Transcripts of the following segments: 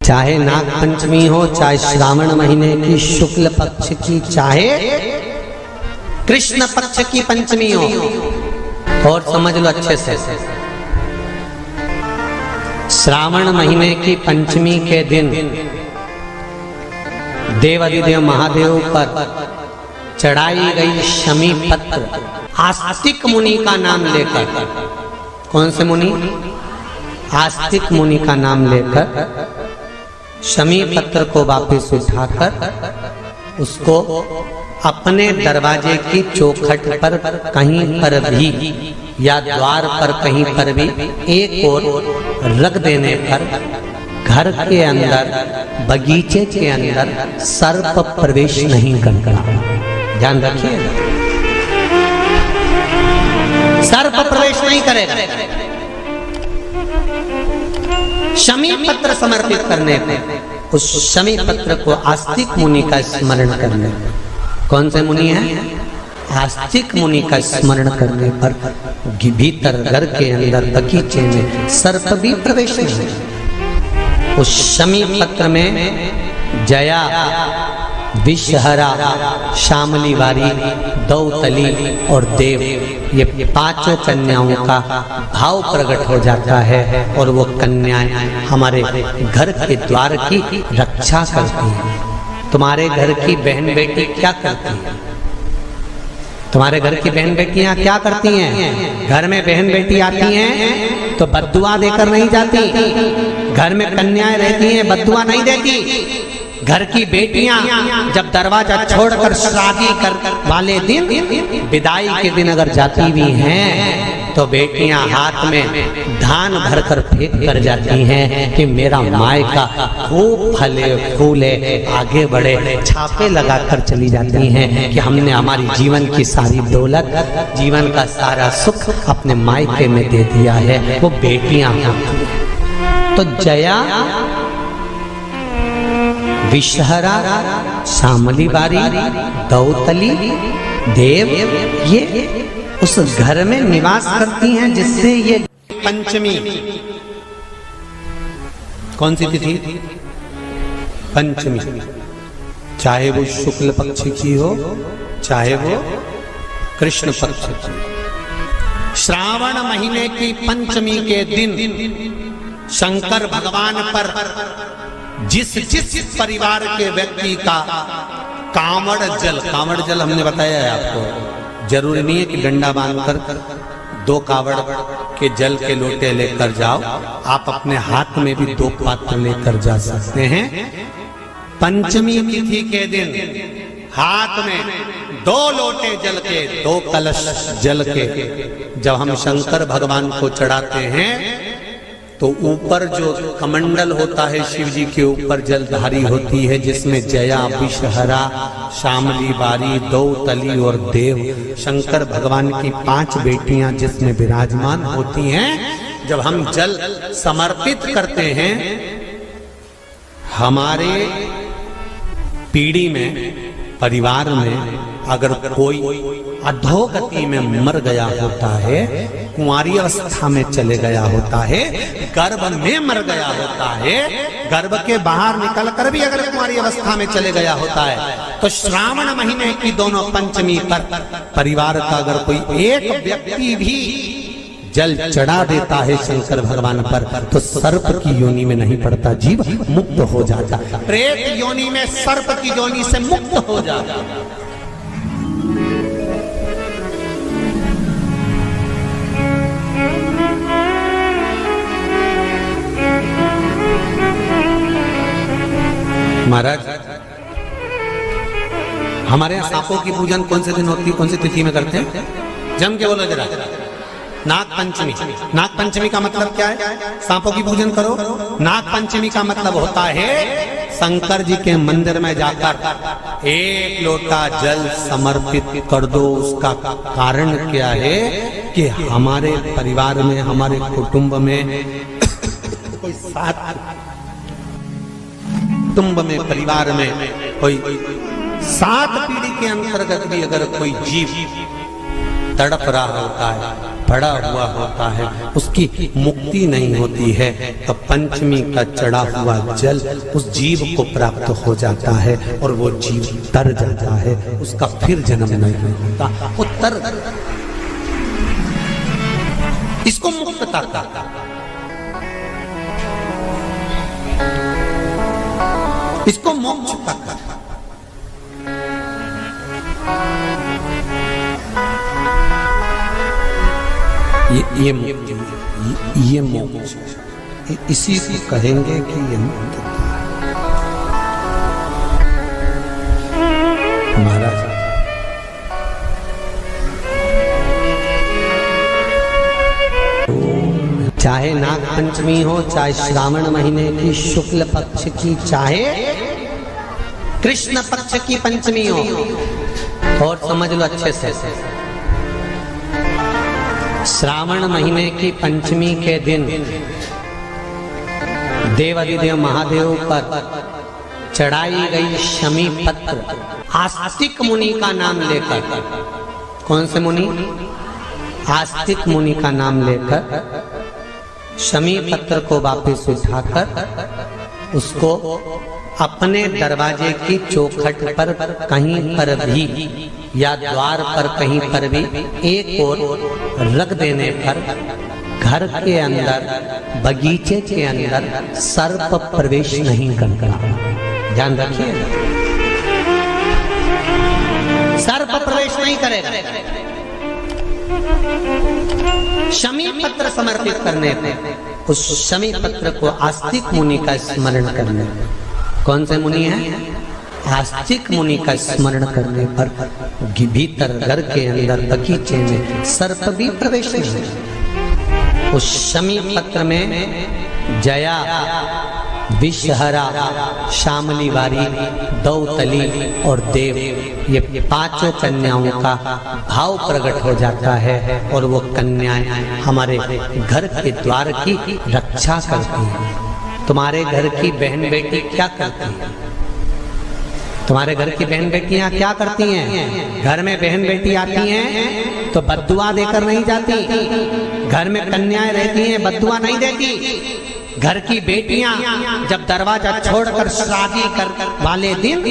चाहे नाग पंचमी हो, चाहे श्रावण महीने की शुक्ल पक्ष की, चाहे कृष्ण पक्ष की पंचमी हो, और समझ लो अच्छे से, श्रावण महीने की पंचमी के दिन देवाधिदेव महादेव पर चढ़ाई गई शमी पत्र आस्तिक मुनि का नाम लेकर, कौन से मुनि? आस्तिक मुनि का नाम लेकर शमी पत्र को वापस उठाकर उसको अपने दरवाजे की चौखट पर कहीं पर भी या द्वार पर कहीं पर भी एक ओर रख देने पर घर के अंदर, बगीचे के अंदर सर्प प्रवेश नहीं करता। ध्यान रखिए, सर्प प्रवेश नहीं करेगा। शमी पत्र समर्पित करने पर, उस शमी पत्र को आस्तिक मुनि का स्मरण करने, कौन से मुनि है? आस्तिक मुनि का स्मरण करने पर भीतर घर के अंदर बगीचे में सर्प भी प्रवेश नहीं। उस शमी पत्र में जया, विषहरा, शामली वारी, दौतली और देव, ये पांचों कन्याओं का भाव प्रकट हो जाता है और वो कन्याएं हमारे घर के द्वार की रक्षा करती हैं। तुम्हारे घर की बहन बेटी क्या करती है? तुम्हारे घर की बहन बेटियां क्या करती हैं? घर में बहन बेटी आती हैं तो बद्दुआ देकर नहीं जाती। घर में कन्याएं रहती हैं, बद्दुआ नहीं देती। घर की बेटियां जब दरवाजा छोड़कर शादी कर वाले दिन, विदाई के दिन अगर जाती भी हैं तो बेटियां हाथ में धान भरकर फेंक कर जाती हैं कि मेरा मायका खूब फले फूले, आगे बढ़े। छापे लगाकर चली जाती हैं कि हमने हमारी जीवन की सारी दौलत, जीवन का सारा सुख अपने मायके में दे दिया है। वो बेटियां होती हैं। तो जया, विषहरा, शामली बारी, दौतली, देव, ये उस घर में निवास करती हैं जिससे ये पंचमी, कौन सी तिथि? पंचमी, चाहे वो शुक्ल पक्ष की हो, चाहे वो कृष्ण पक्ष की। श्रावण महीने की पंचमी के दिन शंकर भगवान पर जिस परिवार के व्यक्ति का कांवड़ जल हमने बताया है आपको, जरूरी नहीं है कि डंडा बांधकर 2 कावड़ के जल के लोटे लेकर जाओ, आप अपने हाथ में भी 2 पात्र लेकर जा सकते हैं। पंचमी तिथि के दिन हाथ में 2 लोटे जल के, 2 कलश जल के जब हम शंकर भगवान को चढ़ाते हैं तो ऊपर जो कमंडल होता है शिव जी के ऊपर जलधारी होती है, जिसमें जया, विषहरा, शामली बारी, दौतली और देव, शंकर भगवान की 5 बेटियां जिसमें विराजमान होती हैं। जब हम जल समर्पित करते हैं, हमारे पीढ़ी में, परिवार में अगर कोई अधोगति में मर गया होता है, कुंवारी अवस्था में चले गया होता है, गर्भ में मर गया होता है, गर्भ के बाहर निकलकर भी अगर कुंवारी अवस्था में चले गया होता है, तो श्रावण महीने की दोनों पंचमी पर परिवार का अगर कोई एक व्यक्ति भी जल चढ़ा देता है शंकर भगवान पर, तो सर्प की योनि में नहीं पड़ता, जीव मुक्त हो जाता, प्रेत योनि में, सर्प की योनि से मुक्त हो जाता। महाराज, हमारे यहाँ सांपों की पूजन कौन से दिन होती है, कौन सी तिथि में करते हैं? जम के बोलो जरा। नाग पंचमी। नाग पंचमी का मतलब क्या है? सांपों की पूजन करो। नाग पंचमी का मतलब होता है शंकर जी के मंदिर में जाकर 1 लोटा जल समर्पित कर दो। उसका कारण क्या है कि हमारे परिवार में, हमारे कुटुंब में कोई 7 कुटुंब में, परिवार में कोई 7 पीढ़ी के अंतर्गत भी अगर कोई जीव तड़प रहा होता है, पड़ा हुआ होता है, उसकी मुक्ति नहीं होती है, तो पंचमी का चढ़ा हुआ जल उस जीव को प्राप्त हो जाता है और वो जीव तर जाता है, उसका फिर जन्म नहीं होता, वो तर। इसको मुक्तता का, इसको मोक्ष का। ये मोक्ष, इसी को कहेंगे कि ये मुक्तता। महाराज चाहे नाग पंचमी हो, चाहे श्रावण महीने की शुक्ल पक्ष की, चाहे कृष्ण पक्ष की पंचमी हो, और समझ लो अच्छे से, श्रावण महीने की पंचमी के दिन देवाधिदेव महादेव पर चढ़ाई गई शमी पत्र आस्तिक मुनि का नाम लेकर, कौन से मुनि? आस्तिक मुनि का नाम लेकर शमी पत्र को वापस उठाकर उसको अपने दरवाजे की चौखट पर कहीं पर भी या द्वार पर कहीं पर भी एक ओर रख देने पर घर के अंदर, बगीचे के अंदर सर्प प्रवेश नहीं करता। ध्यान रखिए, सर्प प्रवेश नहीं करेगा। शमी पत्र समर्पित करने पर, उस शमी पत्र को आस्तिक मुनि का स्मरण करने, कौन से मुनि है? आस्तिक मुनि का स्मरण करने पर भीतर घर के अंदर बगीचे में सर्प भी प्रवेश नहीं। उस शमी पत्र में जया, विषहरा, शामली वारी, दौतली और देव, ये पांचों कन्याओं का भाव प्रकट हो जाता है और वो कन्याएं हमारे घर के द्वार की रक्षा करती हैं। तुम्हारे घर की बहन बेटी क्या करती है? तुम्हारे घर की बहन बेटियां क्या करती हैं? घर में बहन बेटी आती हैं तो बद्दुआ देकर नहीं जाती। घर में कन्याएं रहती हैं, बद्दुआ नहीं देती। घर की बेटियां जब दरवाजा छोड़कर शादी कर वाले दिन,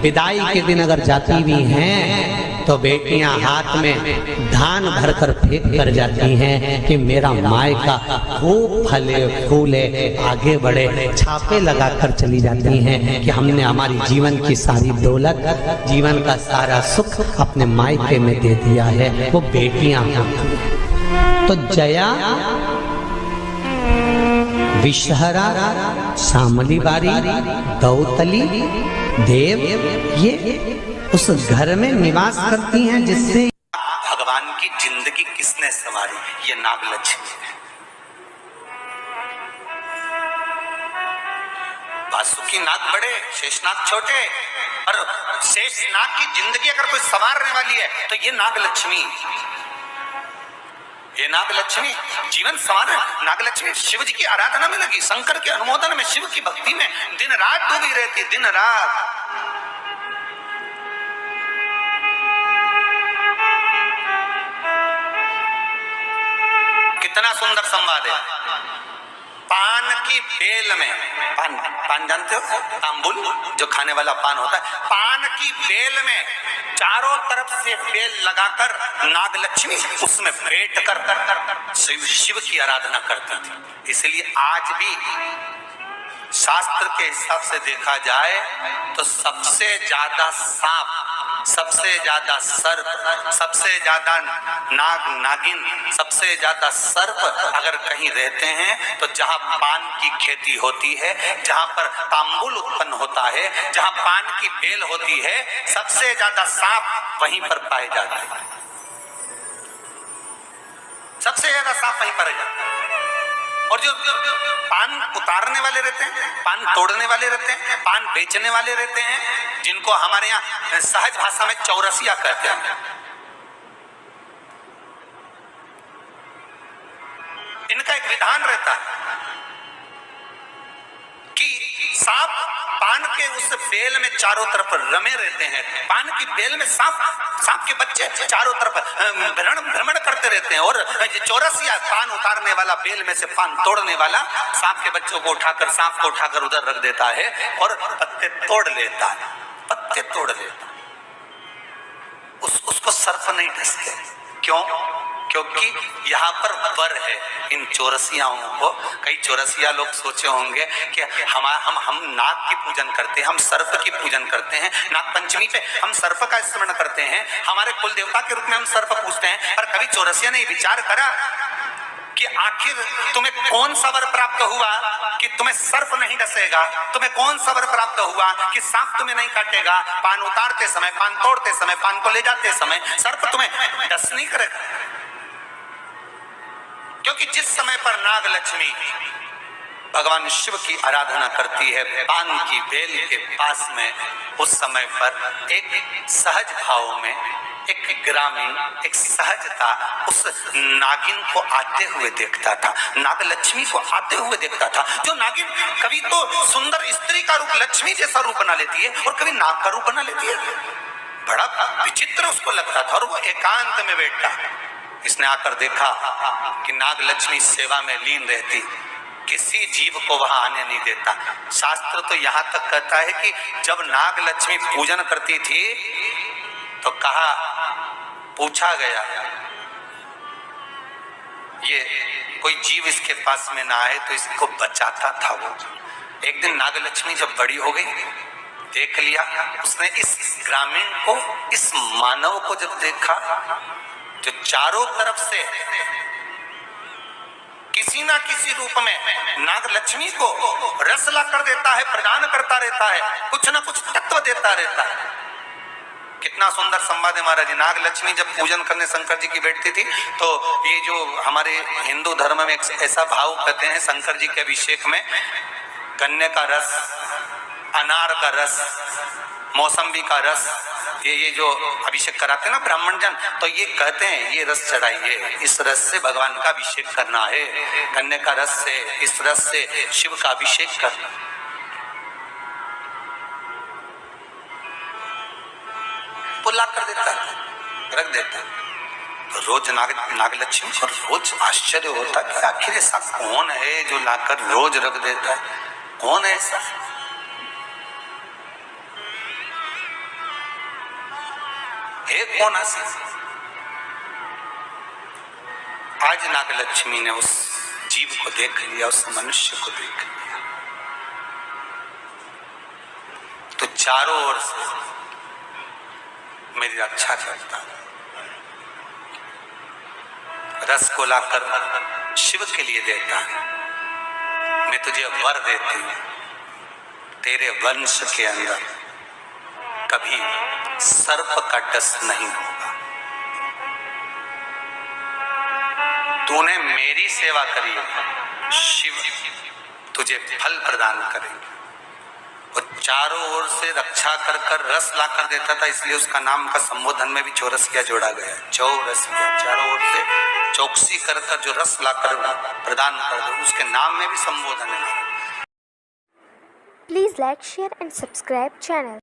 विदाई के दिन अगर जाती भी हैं तो बेटियां हाथ में धान भरकर फेंक कर जाती हैं कि मेरा मायका खूब फले फूले, आगे बढ़े। छापे लगाकर चली जाती हैं कि हमने हमारी जीवन की सारी दौलत, जीवन का सारा सुख अपने मायके में दे दिया है। वो बेटियां तो जया, विषहरा, शामली बारी, दौतली, देव, ये उस घर में निवास करती हैं जिससे भगवान की जिंदगी किसने संवारी? ये नागलक्ष्मी है। वासुकी नाग बड़े, शेषनाग छोटे, और शेषनाग की जिंदगी अगर कोई संवारने वाली है तो ये नागलक्ष्मी। ये नागलक्ष्मी जीवन संवार। नागलक्ष्मी शिव जी की आराधना में लगी, शंकर के अनुमोदन में, शिव की भक्ति में दिन रात डूबी रहती, दिन रात। कितना सुंदर संवाद है। पान की बेल में, पान जानते हो? तांबुल, जो खाने वाला पान होता है। पान की बेल में चारों तरफ से बेल लगाकर नागलक्ष्मी उसमें बैठ कर शिव की आराधना करती थी। इसलिए आज भी शास्त्र के हिसाब से देखा जाए तो सबसे ज्यादा सांप, सबसे ज्यादा सर्प, सबसे ज्यादा नाग नागिन, सबसे ज्यादा सर्प अगर कहीं रहते हैं तो जहां पान की खेती होती है, जहां पर तांबुल उत्पन्न होता है, जहां पान की बेल होती है, सबसे ज्यादा सांप वहीं पर पाए जाते हैं। सबसे ज्यादा सांप वहीं पर जाते हैं। और जो पान उतारने वाले रहते हैं, पान तोड़ने वाले रहते हैं, पान बेचने वाले रहते हैं, जिनको हमारे यहाँ सहज भाषा में चौरसिया कहते हैं, इनका एक विधान रहता है कि सांप पान के उस बेल में चारों तरफ रमे रहते हैं। पान की बेल में सांप के बच्चे चारों तरफ भ्रमण करते रहते हैं। और ये चौरसिया पान उतारने वाला, बेल में से पान तोड़ने वाला, सांप के बच्चों को उठाकर, सांप को उठाकर उधर रख देता है और पत्ते तोड़ लेता है, पत्ते तोड़ लेता। उसको सर्प नहीं डसते। क्यों? क्योंकि यहाँ पर वर है इन चौरसियाओं को। कई चौरसिया लोग सोचे होंगे कि हम नाग की पूजन करते हैं, हम सर्प की पूजन करते हैं, नाग पंचमी पे हम सर्प का स्मरण करते हैं, हमारे कुल देवता के रूप में हम सर्प पूजते हैं। पर कभी चौरसिया ने विचार करा कि आखिर तुम्हें कौन सा वर प्राप्त हुआ कि तुम्हें सर्प नहीं डसेगा? तुम्हें कौन सा वर प्राप्त हुआ कि सांप तुम्हें नहीं काटेगा? पान उतारते समय, पान तोड़ते समय, पान को ले जाते समय सर्प तुम्हें डस नहीं करेगा। क्योंकि जिस समय पर नाग लक्ष्मी भगवान शिव की आराधना करती है पान की बेल के पास में, उस समय पर एक सहज भाव में, एक ग्रामीण, एक सहजता उस नागिन को आते हुए देखता था, नाग लक्ष्मी को आते हुए देखता था। जो नागिन कभी तो सुंदर स्त्री का रूप, लक्ष्मी जैसा रूप बना लेती है और कभी नाग का रूप बना लेती है। बड़ा विचित्र उसको लगता था। और वो एकांत में बैठा, इसने आकर देखा कि नाग लक्ष्मी सेवा में लीन रहती, किसी जीव को वहां आने नहीं देता। शास्त्र तो यहाँ तक कहता है कि जब नाग लक्ष्मी पूजन करती थी तो कहा, पूछा गया, ये कोई जीव इसके पास में ना आए तो इसको बचाता था वो। एक दिन नाग लक्ष्मी जब बड़ी हो गई, देख लिया उसने इस ग्रामीण को, इस मानव को जब देखा जो चारों तरफ से किसी ना किसी रूप में नाग लक्ष्मी को रसला कर देता है, प्रदान करता रहता है, कुछ ना कुछ तत्व देता रहता है। कितना सुंदर संवाद है महाराज जी। नाग लक्ष्मी जब पूजन करने शंकर जी की बैठती थी तो ये जो हमारे हिंदू धर्म में एक ऐसा भाव कहते हैं, शंकर जी के अभिषेक में गन्ने का रस, अनार का रस, मौसम्बी का रस, ये जो अभिषेक कराते हैं ना ब्राह्मण जन, तो ये कहते हैं ये रस चढ़ाइए, इस रस से भगवान का अभिषेक करना है, गन्ने का रस से, इस रस से शिव का अभिषेक करना। पुला कर देता है, रख देता है। तो रोज नागलक्ष्मी को रोज आश्चर्य होता कि आखिर ऐसा कौन है जो लाकर रोज रख देता है, कौन है ऐसा? एक कौन ऐसा? आज नागलक्ष्मी ने उस जीव को देख लिया, उस मनुष्य को देख लिया, तो चारों ओर से मेरी रक्षा करता, रस को लाकर शिव के लिए देता है। मैं तुझे वर देती हूं, तेरे वंश के अंदर कभी सर्प का डस नहीं होगा। तूने मेरी सेवा करी, शिव तुझे फल प्रदान करेंगे। और चारों ओर से रक्षा कर कर रस ला कर देता था, इसलिए उसका नाम का संबोधन में भी चौरसिया जोड़ा गया। चौरसिया, चारों ओर से चौकसी कर कर जो रस ला कर प्रदान कर दे, उसके नाम में भी संबोधन है। Please like, share and subscribe channel.